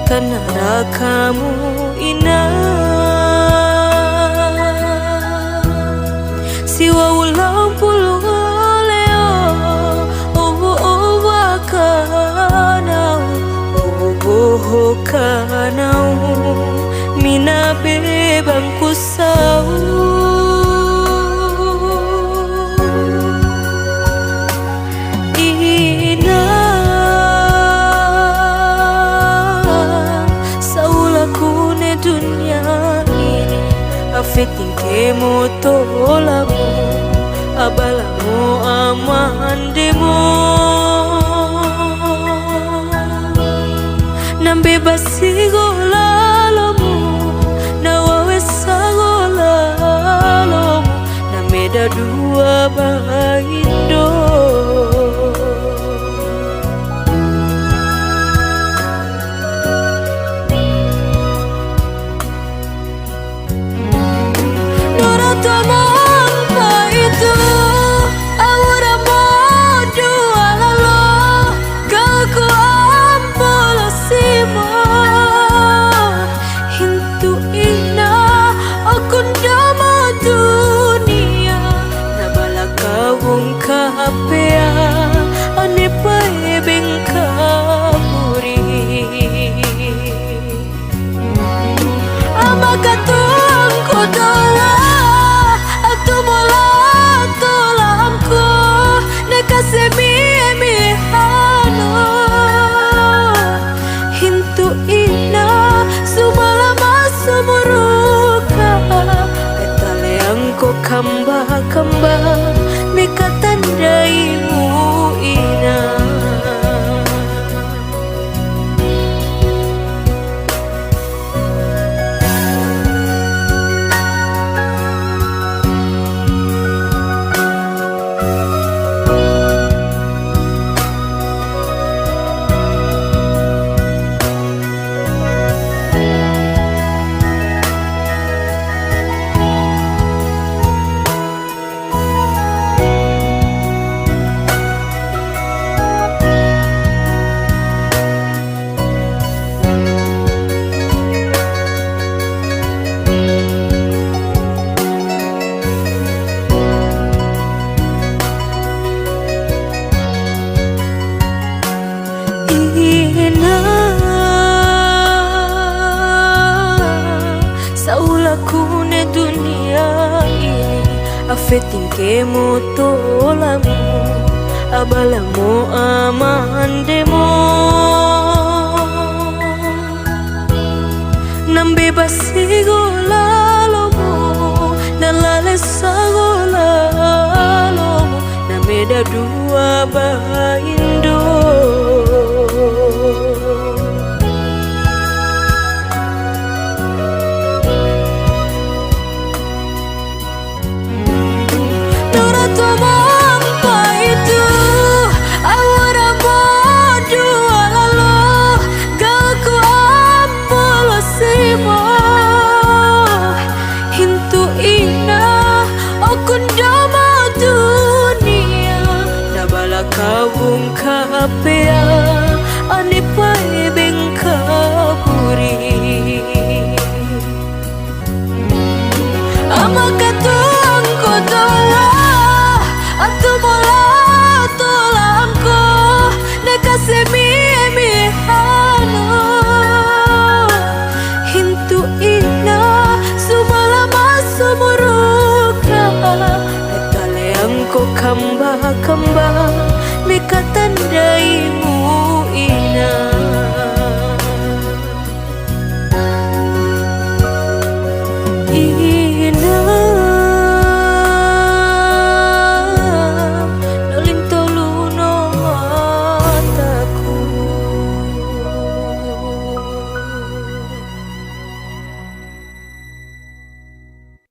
karena kamu inah. Siwa ulang puluh leo, kanau mina bebang kusau. Ina saulaku ne dunia ini, afeting kemo tolamu, abalamu amandemo. Nambebasi golalomu, nawawesa golalomu, nameda dua baindo. Kamba nekatandaimu ina. Saulaku ne dunia ini, afeting kemo tolamu, abalamu amandemo. Nambebasi golalomu, nalalesa golalomu, nameda dua baindo. Kawung kapea anipai bengkaburi, amakatuang ko doa atu mola tolangko nekasemi emihano hintu ina sumalama sumuruka etaleangko kamba mikata